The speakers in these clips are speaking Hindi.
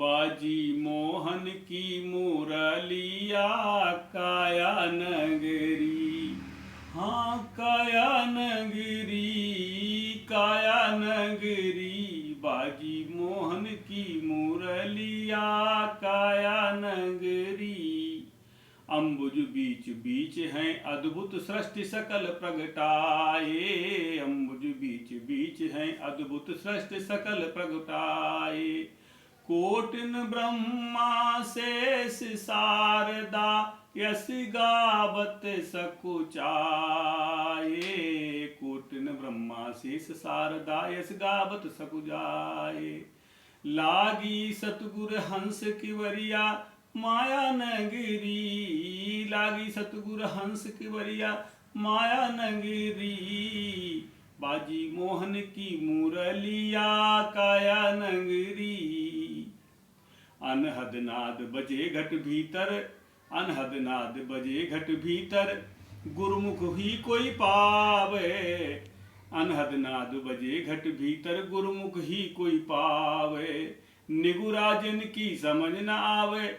बाजी मोहन की मुरलिया काया नगरी, हाँ काया नगरी, काया नगरी, बाजी मोहन की मुरलिया काया नगरी। अम्बुज बीच बीच हैं अद्भुत सृष्टि सकल प्रगटाए, अम्बुज बीच बीच हैं अद्भुत सृष्टि सकल प्रगटाए। कोटिन ब्रह्मा शेष शारदा यश गावत सकुचाए, कोटिन ब्रह्मा शेष शारदा यश गावत सकुचाए। लागी सतगुर हंस किवरिया माया नगरी, लागी सतगुर हंस किवरिया माया नगरी, बाजी मोहन की मुरलिया काया नगरी। अनहद नाद बजे घट भीतर, अनहद नाद बजे घट भीतर, गुरुमुख ही कोई पावे, अनहद नाद बजे घट भीतर, गुरुमुख ही कोई पावे। निगुराजन की समझ न आवे,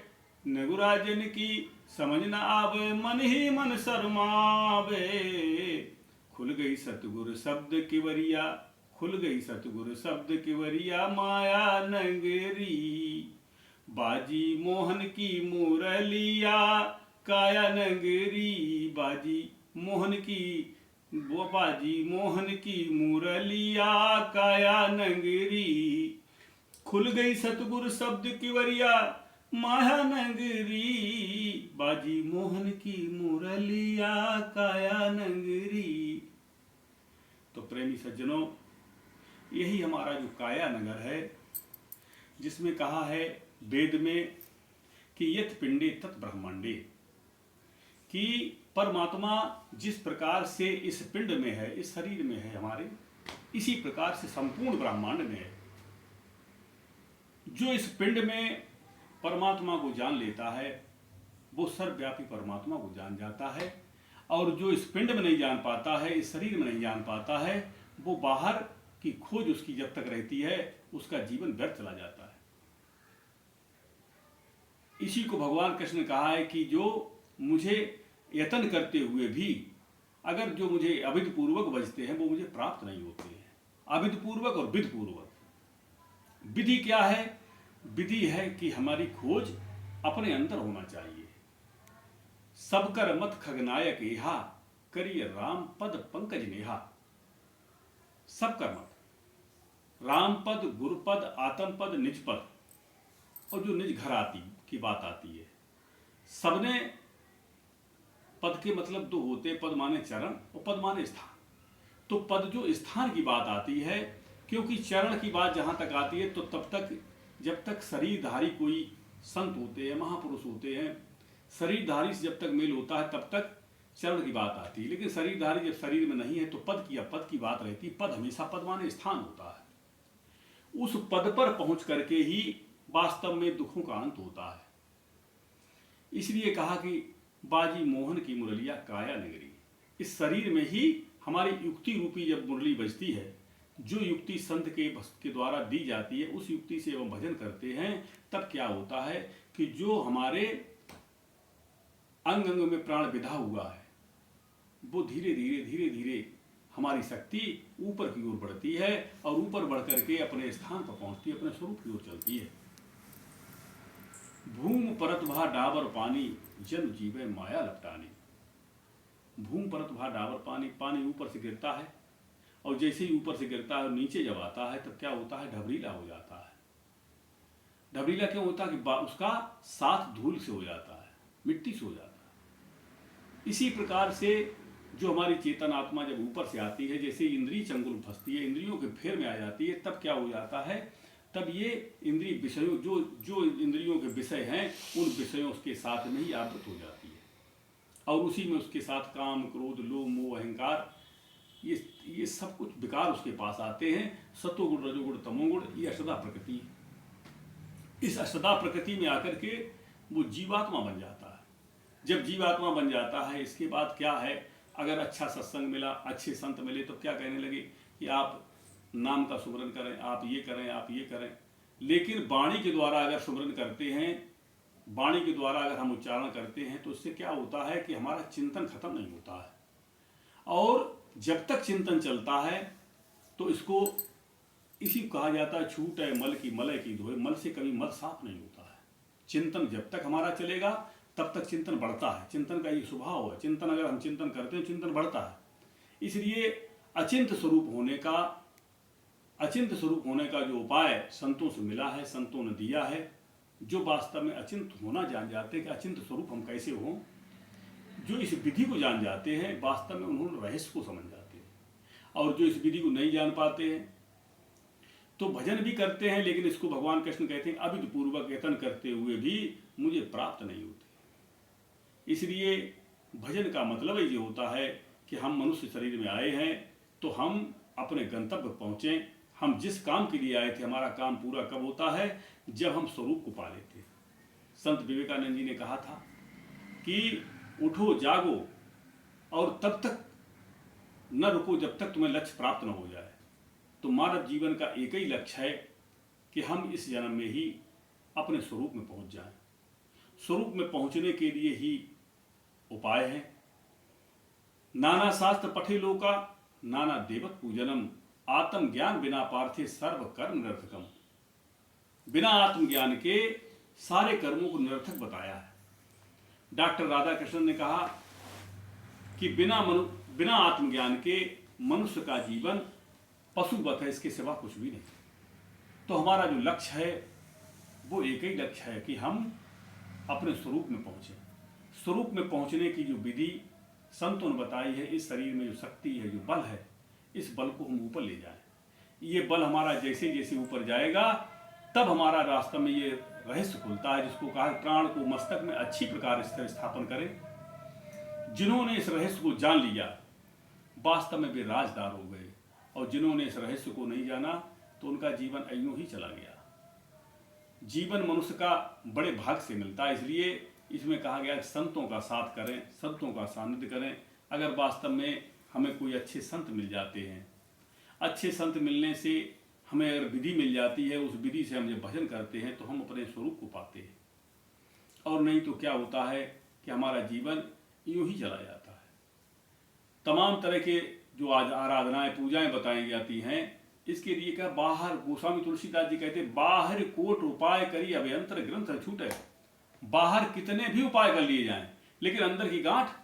निगुराजन की समझ न आवे, मन ही मन शर्मावे। खुल गई सतगुर शब्द किवरिया, खुल गई सतगुर शब्द किवरिया माया नगरी, बाजी मोहन की मुरलिया काया नगरी, बाजी मोहन की, बाजी मोहन की मुरलिया काया नगरी। खुल गई सतगुर शब्द किवरिया माया नगरी, बाजी मोहन की मुरलिया काया नगरी। तो प्रेमी सज्जनों, यही हमारा जो काया नगर है, जिसमें कहा है वेद में कि यत पिंडे तत् ब्रह्मांडे, कि परमात्मा जिस प्रकार से इस पिंड में है, इस शरीर में है हमारे, इसी प्रकार से संपूर्ण ब्रह्मांड में है। जो इस पिंड में परमात्मा को जान लेता है वो सर्वव्यापी परमात्मा को जान जाता है, और जो इस पिंड में नहीं जान पाता है, इस शरीर में नहीं जान पाता है, वो बाहर की खोज उसकी जब तक रहती है उसका जीवन व्यर्थ चला जाता है। इसी को भगवान कृष्ण ने कहा है कि जो मुझे यत्न करते हुए भी अगर जो मुझे अविध पूर्वक बजते हैं वो मुझे प्राप्त नहीं होते हैं। अविध पूर्वक और विध पूर्वक। विधि क्या है? विधि है कि हमारी खोज अपने अंदर होना चाहिए। सब कर मत खगनायक एहा, करिय राम पद पंकज नेहा। सब कर मत, राम पद, गुरु पद, आत्म पद, निज पद, और जो निज घर आती की बात आती है। सबने पद के मतलब दो होते, पद माने चरण और पद माने स्थान। तो पद जो स्थान की बात आती है, क्योंकि चरण की बात जहां तक आती है तो तब तक जब तक शरीरधारी कोई संत होते हैं, महापुरुष होते हैं, शरीरधारी से जब तक मेल होता है तब तक चरण की बात आती है। लेकिन शरीरधारी जब शरीर में नहीं है तो पद की बात रहती है। पद हमेशा पद माने स्थान होता है। उस पद पर पहुंच करके ही वास्तव में दुखों का अंत होता है। इसलिए कहा कि बाजी मोहन की मुरलिया काया नगरी। इस शरीर में ही हमारी युक्ति रूपी जब मुरली बजती है, जो युक्ति संत के द्वारा दी जाती है, उस युक्ति से हम भजन करते हैं, तब क्या होता है कि जो हमारे अंग अंग में प्राण विधा हुआ है वो धीरे धीरे हमारी शक्ति ऊपर की ओर बढ़ती है, और ऊपर बढ़ करके अपने स्थान पर पहुंचती है, अपने स्वरूप की ओर चलती है। भूम परत भा डाबर पानी, जन जीवे माया लपटानी। भूम परत भा डाबर पानी, पानी ऊपर से गिरता है, और जैसे ही ऊपर से गिरता है और नीचे जब आता है तब क्या होता है? ढबरीला हो जाता है। ढबरीला क्यों होता है? कि उसका साथ धूल से हो जाता है, मिट्टी से हो जाता है। इसी प्रकार से जो हमारी चेतन आत्मा जब ऊपर से आती है, जैसे इंद्रिय चंगुल फंसती है, इंद्रियों के फेर में आ जाती है, तब क्या हो जाता है? तब ये इंद्रिय विषयों, जो इंद्रियों के विषय हैं, उन विषयों के साथ में ही आवृत हो जाती है, और उसी में उसके साथ काम, क्रोध, लोभ, मोह, अहंकार, ये सब कुछ विकार उसके पास आते हैं। सतोगुण, रजोगुण, तमोगुण, ये अष्टधा प्रकृति। इस अष्टधा प्रकृति में आकर के वो जीवात्मा बन जाता है। जब जीवात्मा बन जाता है, इसके बाद क्या है? अगर अच्छा सत्संग मिला, अच्छे संत मिले, तो क्या कहने लगे कि आप नाम का सुमरन करें, आप ये करें, आप ये करें। लेकिन वाणी के द्वारा अगर सुमरन करते हैं, वाणी के द्वारा अगर हम उच्चारण करते हैं, तो उससे क्या होता है कि हमारा चिंतन खत्म नहीं होता है। और जब तक चिंतन चलता है तो इसको इसी कहा जाता है, छूट है मल की मलय की धोए। मल से कभी मल साफ नहीं होता है। चिंतन जब तक हमारा चलेगा तब तक चिंतन बढ़ता है। चिंतन का ये स्वभाव है। चिंतन अगर हम चिंतन करते हैं, चिंतन बढ़ता है। इसलिए अचिंत स्वरूप होने का जो उपाय संतों से मिला है, संतों ने दिया है, जो वास्तव में अचिंत होना जान जाते हैं कि अचिंत स्वरूप हम कैसे हों, जो इस विधि को जान जाते हैं, वास्तव में उन्होंने रहस्य को समझ जाते हैं। और जो इस विधि को नहीं जान पाते हैं तो भजन भी करते हैं, लेकिन इसको भगवान कृष्ण कहते हैं अविधि पूर्वक यत्न करते हुए भी मुझे प्राप्त नहीं होते। इसलिए भजन का मतलब ये होता है कि हम मनुष्य शरीर में आए हैं तो हम अपने गंतव्य पहुँचें। हम जिस काम के लिए आए थे, हमारा काम पूरा कब होता है? जब हम स्वरूप को पा लेते हैं। संत विवेकानंद जी ने कहा था कि उठो जागो और तब तक न रुको जब तक तुम्हें लक्ष्य प्राप्त न हो जाए। तो मानव जीवन का एक ही लक्ष्य है कि हम इस जन्म में ही अपने स्वरूप में पहुंच जाएं। स्वरूप में पहुंचने के लिए ही उपाय है। नाना शास्त्र पठे लोका, नाना देवत पूजनम, आत्मज्ञान बिना पार्थे सर्व कर्म निरर्थकम। बिना आत्मज्ञान के सारे कर्मों को निरर्थक बताया है। डॉक्टर राधाकृष्णन ने कहा कि बिना आत्मज्ञान के मनुष्य का जीवन पशुवत है, इसके सिवा कुछ भी नहीं। तो हमारा जो लक्ष्य है वो एक ही लक्ष्य है कि हम अपने स्वरूप में पहुंचे। स्वरूप में पहुंचने की जो विधि संतों ने बताई है, इस शरीर में जो शक्ति है, जो बल है, इस बल को हम ऊपर ले जाएं। ये बल हमारा जैसे जैसे ऊपर जाएगा तब हमारा रास्ता में ये रहस्य खुलता है, जिसको कहा प्राण को मस्तक में अच्छी प्रकार स्थिर स्थापन करें। जिन्होंने इस रहस्य को जान लिया वास्तव में वे राजदार हो गए, और जिन्होंने इस रहस्य को नहीं जाना तो उनका जीवन यूं ही चला गया। जीवन मनुष्य का बड़े भाग से मिलता है, इसलिए इसमें कहा गया कि संतों का साथ करें, संतों का सानिध्य करें। अगर वास्तव में हमें कोई अच्छे संत मिल जाते हैं, अच्छे संत मिलने से हमें अगर विधि मिल जाती है, उस विधि से हम जब भजन करते हैं तो हम अपने स्वरूप को पाते हैं। और नहीं तो क्या होता है कि हमारा जीवन यूं ही चला जाता है। तमाम तरह के जो आज आराधनाएं पूजाएं बताई जाती हैं, इसके लिए क्या बाहर गोस्वामी तुलसीदास जी कहते हैं, बाहर कोट उपाय करी अभ्यंतर ग्रंथ छूटे। बाहर कितने भी उपाय कर लिए जाएं, लेकिन अंदर की गांठ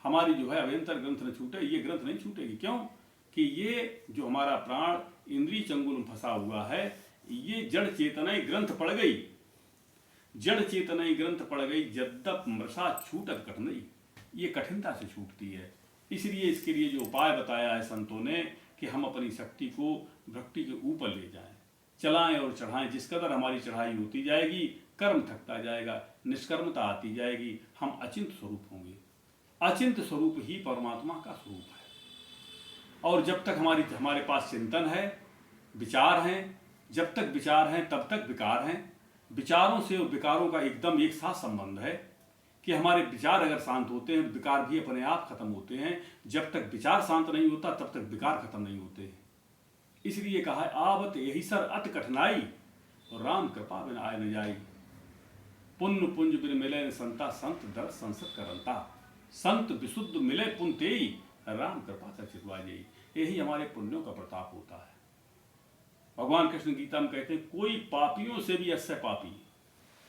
हमारी जो है अभ्यंतर ग्रंथ न छूटे, ये ग्रंथ नहीं छूटेगी। क्यों? कि ये जो हमारा प्राण इंद्रिय चंगुल में फंसा हुआ है, ये जड़ चेतनाएं ग्रंथ पड़ गई, जड़ चेतनाएं ग्रंथ पड़ गई, जद्दप मृषा छूटत कठिनाई, ये कठिनता से छूटती है। इसलिए इसके लिए जो उपाय बताया है संतों ने कि हम अपनी शक्ति को भक्ति के ऊपर ले जाएं, चलाएं और चढ़ाएं। जिस कदर हमारी चढ़ाई होती जाएगी, कर्म थकता जाएगा, निष्कर्मता आती जाएगी, हम अचिंत स्वरूप होंगे। अचिंत स्वरूप ही परमात्मा का स्वरूप है। और जब तक हमारे पास चिंतन है, विचार हैं, जब तक विचार हैं तब तक विकार हैं। विचारों से और विकारों का एकदम एक साथ संबंध है कि हमारे विचार अगर शांत होते हैं, विकार भी अपने आप खत्म होते हैं। जब तक विचार शांत नहीं होता तब तक विकार खत्म नहीं होते हैं। इसलिए कहा है, आवत यही सर अति कठिनाई, और राम कृपा बिन आय न जाई। पुण्य पुंज बिन मिले न संता, संत दर संसत करंता। संत विशुद्ध मिले पुण्य तेई, राम कृपा कर चितवा जाई। यही हमारे पुण्यों का प्रताप होता है। भगवान कृष्ण गीता में कहते हैं, कोई पापियों से भी अस्य पापी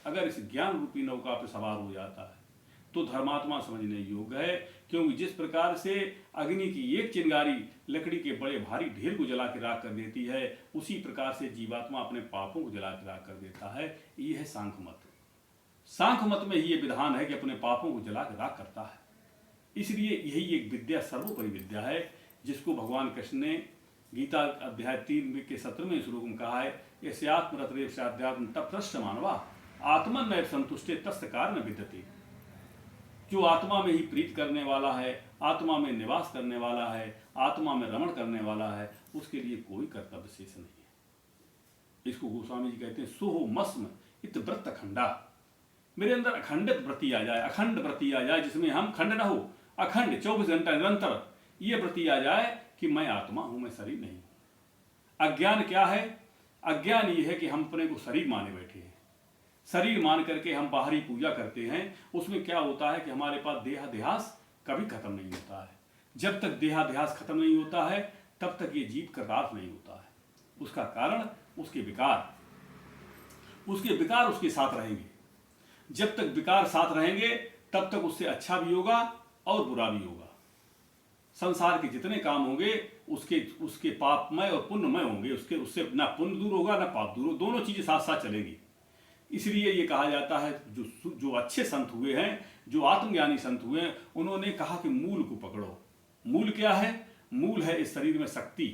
अगर इस ज्ञान रूपी नौका पर सवार हो जाता है तो धर्मात्मा समझने योग्य है। क्योंकि जिस प्रकार से अग्नि की एक चिंगारी लकड़ी के बड़े भारी ढेर को जला के राख कर देती है, उसी प्रकार से जीवात्मा अपने पापों को जला के राख कर देता है। ये है सांख्य मत। सांख्य मत में ही ये विधान है कि अपने पापों को जला के राख करता है। इसलिए यही एक विद्या सर्वोपरि विद्या है, जिसको भगवान कृष्ण ने गीता अध्याय 3 के 17वें श्लोक में कहा है, यस्य आत्मरतरेव साध्यात्म तपस्स मानवा आत्मन नैव संतुष्टे तस्य कारण विद्यते। जो आत्मा में ही प्रीत करने वाला है, आत्मा में निवास करने वाला है, आत्मा में रमण करने वाला है, उसके लिए कोई कर्तव्य शेष नहीं है। इसको गोस्वामी जी कहते हैं, सोहो मस्म इत व्रत अखंडा। मेरे अंदर अखंडित व्रति आ जाए, अखंड व्रति आ जाए, जिसमें हम खंड न हो, अखंड 24 घंटा निरंतर ये व्रति आ जाए कि मैं आत्मा हूं, मैं शरीर नहीं हूं। अज्ञान क्या है? अज्ञान ये है कि हम अपने को शरीर माने बैठे हैं। शरीर मान करके हम बाहरी पूजा करते हैं। उसमें क्या होता है कि हमारे पास देहाध्यास कभी खत्म नहीं होता है। जब तक देहाध्यास खत्म नहीं होता है तब तक ये जीव कृतार्थ नहीं होता है। उसका कारण उसके विकार उसके साथ रहेंगे। जब तक विकार साथ रहेंगे तब तक उससे अच्छा भी होगा और बुरा भी होगा। संसार के जितने काम होंगे उसके पापमय और पुण्यमय होंगे। उससे ना पुण्य दूर होगा ना पाप दूर होगा, दोनों चीजें साथ साथ चलेगी। इसलिए ये कहा जाता है जो अच्छे संत हुए हैं, जो आत्मज्ञानी संत हुए हैं, उन्होंने कहा कि मूल को पकड़ो। मूल क्या है? मूल है इस शरीर में शक्ति,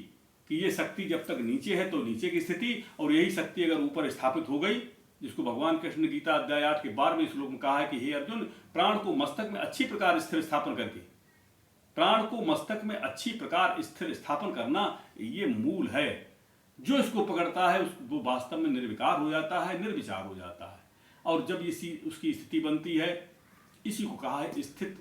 कि ये शक्ति जब तक नीचे है तो नीचे की स्थिति, और यही शक्ति अगर ऊपर स्थापित हो गई, जिसको भगवान कृष्ण ने गीता अध्याय 8 के 12वें श्लोक में कहा है कि हे अर्जुन, प्राण को मस्तक में अच्छी प्रकार स्थिर स्थापन करके, प्राण को मस्तक में अच्छी प्रकार स्थिर स्थापन करना, ये मूल है। जो इसको पकड़ता है वो वास्तव में निर्विकार हो जाता है, निर्विचार हो जाता है। और जब उसकी स्थिति बनती है, इसी को कहा है स्थित,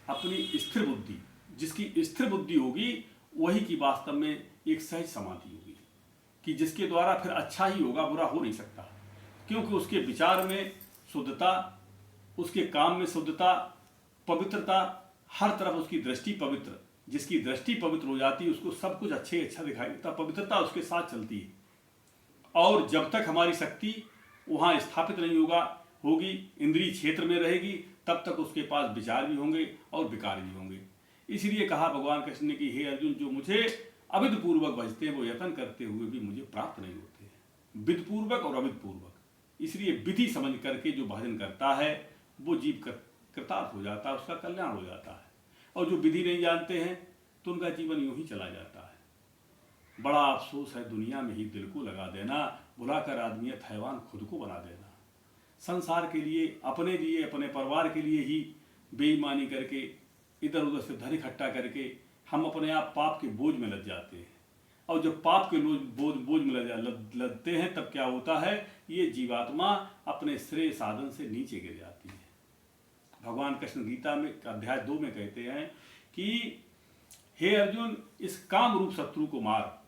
अपनी स्थिर बुद्धि। जिसकी स्थिर बुद्धि होगी वही की वास्तव में एक सहज समाधि होगी, कि जिसके द्वारा फिर अच्छा ही होगा, बुरा हो नहीं सकता। क्योंकि उसके विचार में शुद्धता, उसके काम में शुद्धता, पवित्रता, हर तरफ उसकी दृष्टि पवित्र। जिसकी दृष्टि पवित्र हो जाती है उसको सब कुछ अच्छा दिखाई देता, पवित्रता उसके साथ चलती है। और जब तक हमारी शक्ति वहाँ स्थापित नहीं होगी, इंद्रिय क्षेत्र में रहेगी, तब तक उसके पास विचार भी होंगे और विकार भी होंगे। इसलिए कहा भगवान कृष्ण ने कि हे अर्जुन, जो मुझे अविध पूर्वक भजते हैं वो यत्न करते हुए भी मुझे प्राप्त नहीं होते हैं। विध पूर्वक और अविध पूर्वक, इसलिए विधि समझ करके जो भजन करता है वो जीव कृतार्थ हो जाता है, उसका कल्याण हो जाता है। और जो विधि नहीं जानते हैं तो उनका जीवन यूं ही चला जाता है। बड़ा अफसोस है दुनिया में ही दिल को लगा देना, बुलाकर आदमियत हैवान खुद को बना देना। संसार के लिए, अपने परिवार के लिए ही बेईमानी करके, इधर उधर से धन इकट्ठा करके हम अपने आप पाप के बोझ में लग जाते हैं। और जब पाप के बोझ में लगते हैं तब क्या होता है, ये जीवात्मा अपने श्रेय साधन से नीचे गिर जाती है। भगवान कृष्ण गीता में अध्याय 2 में कहते हैं कि हे अर्जुन, इस काम रूप शत्रु को मार।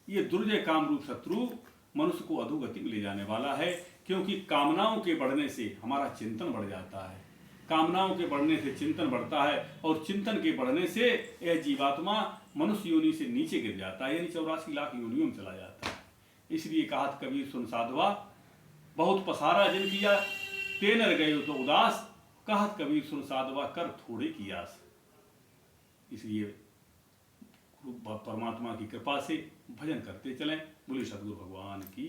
ये दुर्जय काम रूप शत्रु मनुष्य को अधोगति में ले जाने वाला है। क्योंकि कामनाओं के बढ़ने से हमारा चिंतन बढ़ जाता है, कामनाओं के बढ़ने से चिंतन बढ़ता है, और चिंतन के बढ़ने से यह जीवात्मा मनुष्य योनि से नीचे गिर जाता है, यानी 84 लाख योनियों में चला जाता है। इसलिए कहा कबीर सुन साधवा, बहुत पसारा जिन किया, ते नर गए तो उदास। कहत कबीर सुन साधवा, कर थोड़े की आस। इसलिए परमात्मा की कृपा से भजन करते चलें। बोले सद्गुरु भगवान की